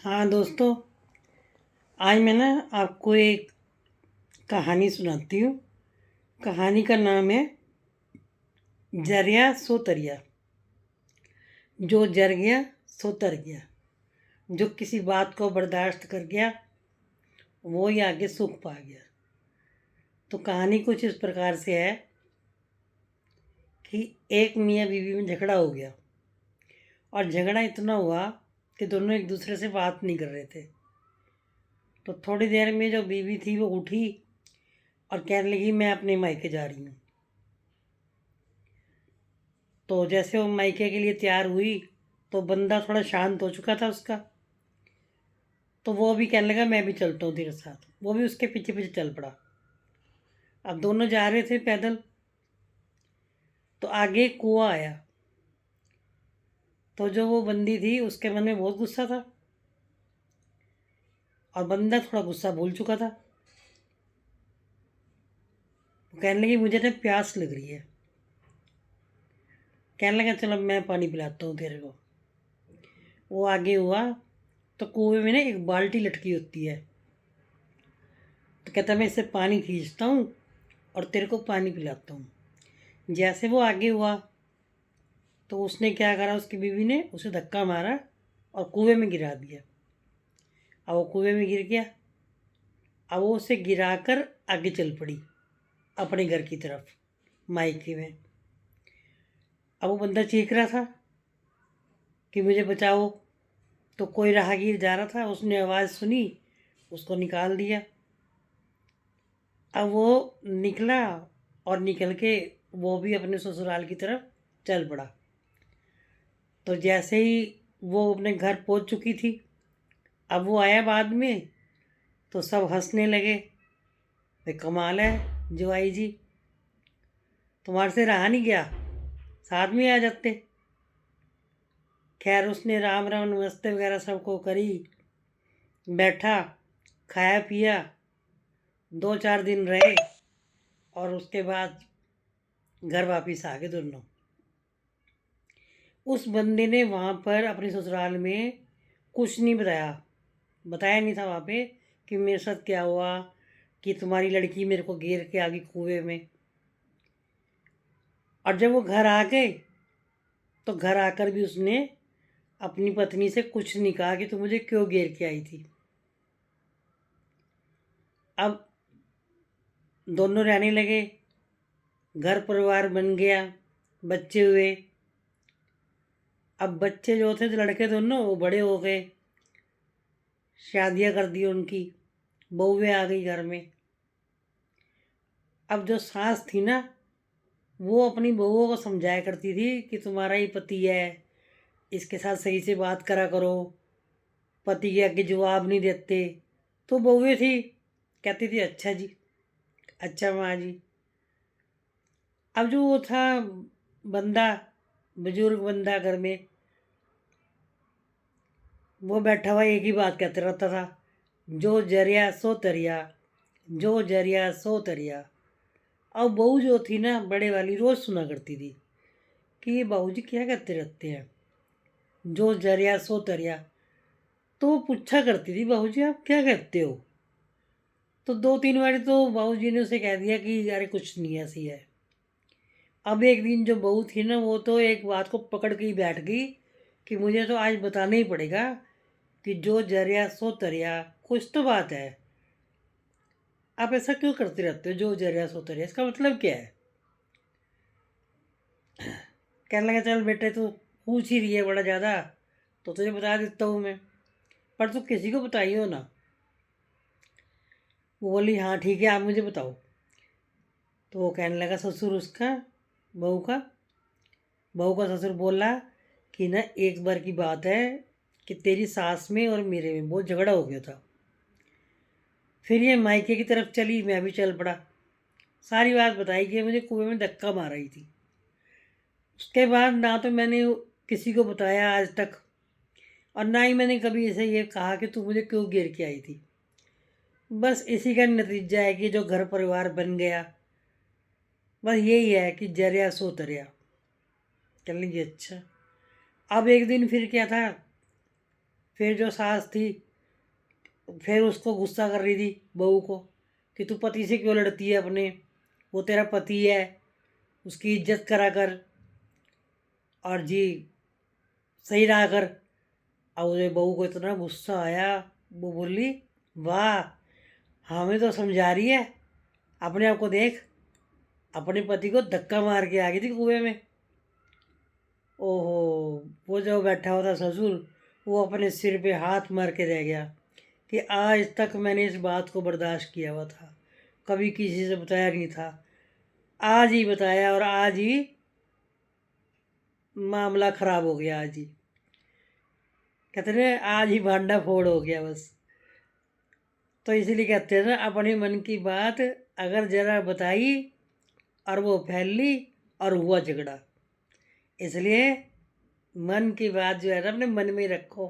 हाँ दोस्तों, आज मैं ना आपको एक कहानी सुनाती हूँ। कहानी का नाम है जरिया सो तरिया। जो जर गया सो तर गया। जो किसी बात को बर्दाश्त कर गया वो ही आगे सुख पा गया। तो कहानी कुछ इस प्रकार से है कि एक मियाँ बीवी में झगड़ा हो गया और झगड़ा इतना हुआ कि दोनों एक दूसरे से बात नहीं कर रहे थे। तो थोड़ी देर में जो बीवी थी वो उठी और कहने लगी मैं अपने मायके जा रही हूँ। तो जैसे वो मायके के लिए तैयार हुई तो बंदा थोड़ा शांत हो चुका था उसका। तो वो भी कहने लगा मैं भी चलता हूँ तेरे साथ। वो भी उसके पीछे पीछे चल पड़ा। अब दोनों जा रहे थे पैदल। तो आगे एक कुआं आया। तो जो वो बंदी थी उसके मन में बहुत गुस्सा था और बंदा थोड़ा गुस्सा भूल चुका था। वो कहने लगी मुझे ना प्यास लग रही है। कहने लगा चलो मैं पानी पिलाता हूँ तेरे को। वो आगे हुआ तो कुएं में ना एक बाल्टी लटकी होती है। तो कहता मैं इससे पानी खींचता हूँ और तेरे को पानी पिलाता हूँ। जैसे वो आगे हुआ तो उसने क्या करा, उसकी बीवी ने उसे धक्का मारा और कुएं में गिरा दिया। अब वो कुएं में गिर गया। अब वो उसे गिराकर आगे चल पड़ी अपने घर की तरफ, मायके में। अब वो बंदा चीख रहा था कि मुझे बचाओ। तो कोई राहगीर जा रहा था, उसने आवाज़ सुनी, उसको निकाल दिया। अब वो निकला और निकल के वो भी अपने ससुराल की तरफ चल पड़ा। तो जैसे ही वो अपने घर पहुंच चुकी थी, अब वो आया बाद में तो सब हंसने लगे। भाई कमाल है जवाई जी, तुम्हारे से रहा नहीं गया, साथ में आ जाते। खैर उसने राम राम नमस्ते वगैरह सबको करी, बैठा, खाया पिया, 2-4 दिन रहे और उसके बाद घर वापिस आ गए दोनों। उस बंदे ने वहाँ पर अपने ससुराल में कुछ नहीं बताया। बताया नहीं था वहाँ पे कि मेरे साथ क्या हुआ, कि तुम्हारी लड़की मेरे को घेर के आ गई कुएं में। और जब वो घर आ गए तो घर आकर भी उसने अपनी पत्नी से कुछ नहीं कहा कि तुम मुझे क्यों घेर के आई थी। अब दोनों रहने लगे, घर परिवार बन गया, बच्चे हुए। अब बच्चे जो थे लड़के दोनों वो बड़े हो गए, शादियाँ कर दी उनकी, बहुएं आ गई घर में। अब जो सास थी ना, वो अपनी बहुओं को समझाया करती थी कि तुम्हारा ही पति है, इसके साथ सही से बात करा करो, पति के आगे जवाब नहीं देते। तो बहुएं थी, कहती थी अच्छा जी, अच्छा माँ जी। अब जो वो था बंदा, बुजुर्ग बंदा घर में, वो बैठा हुआ एक ही बात कहते रहता था, जो जरिया सो तरिया, जो जरिया सो तरिया। अब बहू जो थी ना बड़े वाली, रोज़ सुना करती थी कि ये बहू जी क्या कहते रहते हैं, जो जरिया सो तरिया। तो वो पूछा करती थी बहू जी आप क्या कहते हो। तो 2-3 बार तो बहू जी ने उसे कह दिया कि यार कुछ नहीं ऐसी है। अब एक दिन जो बहू थी ना वो तो एक बात को पकड़ के ही बैठ गई कि मुझे तो आज बताना ही पड़ेगा कि जो जरिया सो तरिया, कुछ तो बात है। आप ऐसा क्यों करते रहते हो, जो जरिया सो तरिया, इसका मतलब क्या है। कहने लगा चल बेटे तू पूछ ही रही है बड़ा ज़्यादा, तो तुझे बता देता हूँ मैं, पर तू किसी को बताइयो ना। वो बोली हाँ ठीक है आप मुझे बताओ। तो वो कहने लगा ससुर उसका, बहू का, बहू का ससुर बोला कि ना एक बार की बात है कि तेरी सास में और मेरे में बहुत झगड़ा हो गया था। फिर ये मायके की तरफ चली, मैं भी चल पड़ा। सारी बात बताई कि मुझे कुएं में धक्का मार रही थी। उसके बाद ना तो मैंने किसी को बताया आज तक, और ना ही मैंने कभी ऐसे ये कहा कि तू मुझे क्यों घेर के आई थी। बस इसी का नतीजा है कि जो घर परिवार बन गया, बस यही है कि जरिया सो तरिया। चल लीजिए अच्छा। अब एक दिन फिर क्या था, फिर जो सास थी फिर उसको गुस्सा कर रही थी बहू को कि तू पति से क्यों लड़ती है अपने, वो तेरा पति है, उसकी इज्जत करा कर और जी सही रहा कर। अब उसे बहू को इतना गुस्सा आया, वो बोली वाह, हमें तो समझा रही है, अपने आप को देख, अपने पति को धक्का मार के आ गई थी कुएं में। ओहो, वो जो बैठा हुआ था ससुर, वो अपने सिर पे हाथ मार के रह गया कि आज तक मैंने इस बात को बर्दाश्त किया हुआ था, कभी किसी से बताया नहीं था, आज ही बताया और आज ही मामला ख़राब हो गया। आज ही कहते हैं आज ही भांडा फोड़ हो गया बस। तो इसीलिए कहते हैं ना, अपने मन की बात अगर ज़रा बताई और वो फैल ली और हुआ झगड़ा। इसलिए मन की बात जो है ना अपने मन में रखो।